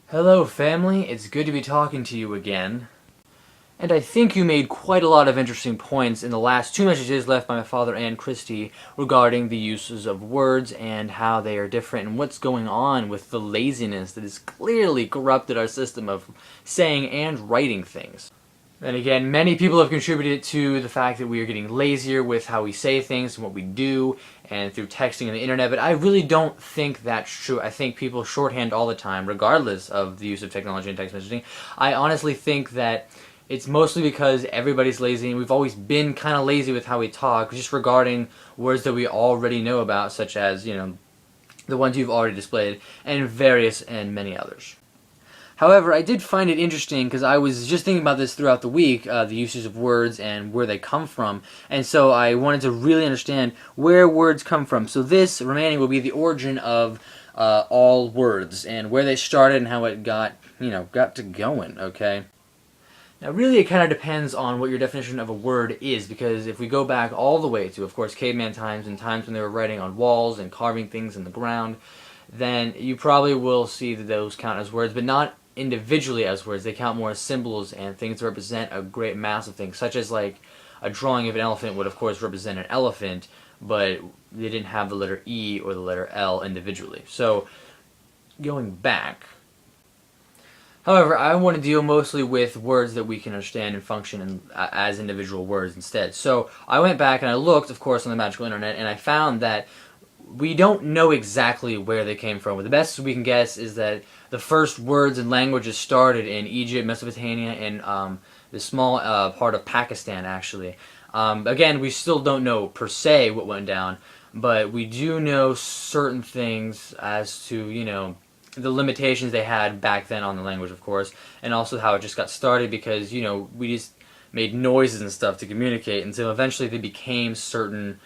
Hello family, it's good to be talking to you again. And I think you made quite a lot of interesting points in the last two messages left by my father and Christy regarding the uses of words and how they are different and what's going on with the laziness that has clearly corrupted our system of saying and writing things. And again, many people have contributed to the fact that we are getting lazier with how we say things and what we do and through texting and the internet, but I really don't think that's true. I think people shorthand all the time, regardless of the use of technology and text messaging. I honestly think that it's mostly because everybody's lazy, and we've always been kind of lazy with how we talk, just regarding words that we already know about, such as, the ones you've already displayed, and various and many others. However, I did find it interesting because I was just thinking about this throughout the week, the uses of words and where they come from, and so I wanted to really understand where words come from. So this remaining will be the origin of all words and where they started and how it got to going, okay? Now really it kind of depends on what your definition of a word is, because if we go back all the way to, of course, caveman times and times when they were writing on walls and carving things in the ground, then you probably will see that those count as words, but not individually as words. They count more as symbols and things that represent a great mass of things, such as like a drawing of an elephant would of course represent an elephant, but they didn't have the letter E or the letter L individually. So going back, however, I want to deal mostly with words that we can understand and function as individual words instead. So I went back and I looked, of course, on the magical internet, and I found that we don't know exactly where they came from. The best we can guess is that the first words and languages started in Egypt, Mesopotamia, and the small part of Pakistan, actually. Again, we still don't know per se what went down, but we do know certain things as to, the limitations they had back then on the language, of course, and also how it just got started because, we just made noises and stuff to communicate until eventually they became certain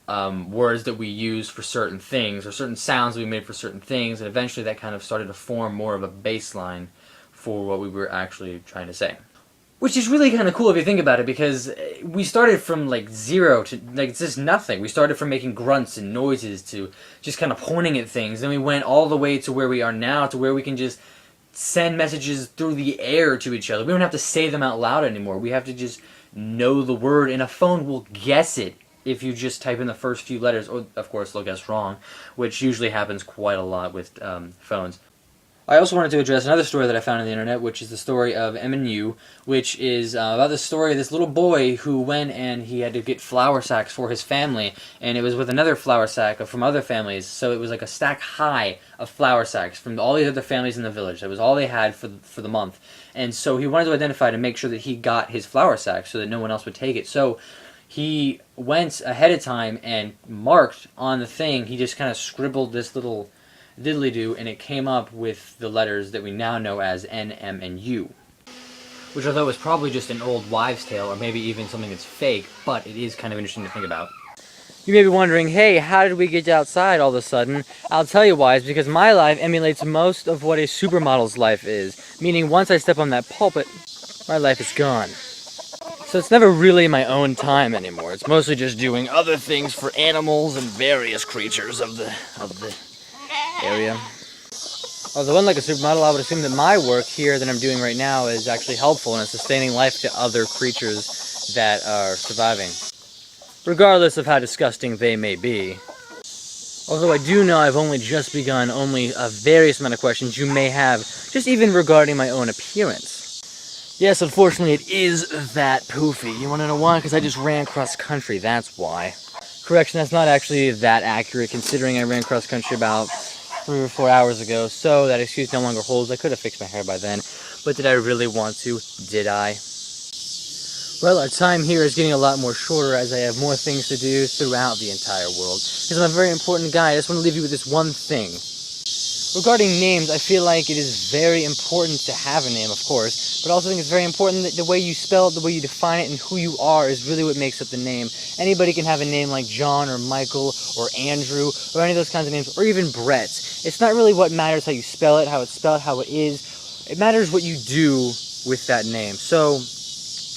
words that we use for certain things, or certain sounds that we made for certain things, and eventually that kind of started to form more of a baseline for what we were actually trying to say. Which is really kind of cool if you think about it, because we started from like zero to like just nothing. We started from making grunts and noises to just kind of pointing at things, then we went all the way to where we are now, to where we can just send messages through the air to each other. We don't have to say them out loud anymore. We have to just know the word, and a phone will guess it if you just type in the first few letters, or of course they'll guess wrong, which usually happens quite a lot with phones. I also wanted to address another story that I found on the internet, which is the story of M&U, which is about the story of this little boy who went and he had to get flour sacks for his family, and it was with another flour sack from other families, so it was like a stack high of flour sacks from all the other families in the village. That was all they had for the month, and so he wanted to identify to make sure that he got his flour sack so that no one else would take it. So he went ahead of time and marked on the thing. He just kind of scribbled this little diddly-do, and it came up with the letters that we now know as N, M, and U. Which I thought was probably just an old wives' tale, or maybe even something that's fake, but it is kind of interesting to think about. You may be wondering, hey, how did we get outside all of a sudden? I'll tell you why. It's because my life emulates most of what a supermodel's life is. Meaning, once I step on that pulpit, my life is gone. So it's never really my own time anymore. It's mostly just doing other things for animals and various creatures of the area. Although unlike a supermodel, I would assume that my work here that I'm doing right now is actually helpful in sustaining life to other creatures that are surviving, regardless of how disgusting they may be. Although I do know I've only just begun only a various amount of questions you may have, just even regarding my own appearance. Yes, unfortunately it is that poofy. You want to know why? Because I just ran cross country, that's why. Correction, that's not actually that accurate, considering I ran cross country about 3 or 4 hours ago, so that excuse no longer holds. I could have fixed my hair by then, but did I really want to? Did I? Well, our time here is getting a lot more shorter as I have more things to do throughout the entire world. Because I'm a very important guy, I just want to leave you with this one thing. Regarding names, I feel like it is very important to have a name, of course, but I also think it's very important that the way you spell it, the way you define it, and who you are is really what makes up the name. Anybody can have a name like John or Michael or Andrew or any of those kinds of names, or even Brett. It's not really what matters how you spell it, how it's spelled, how it is. It matters what you do with that name. So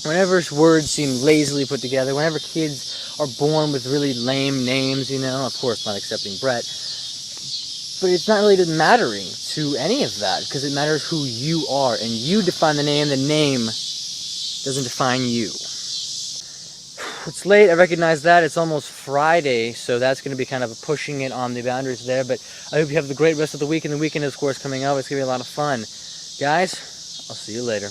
whenever words seem lazily put together, whenever kids are born with really lame names, of course not accepting Brett, But it's not really mattering to any of that, because it matters who you are, and you define the name doesn't define you. It's late, I recognize that. It's almost Friday, so that's going to be kind of pushing it on the boundaries there, but I hope you have a great rest of the week, and the weekend is, of course, coming up. It's going to be a lot of fun. Guys, I'll see you later.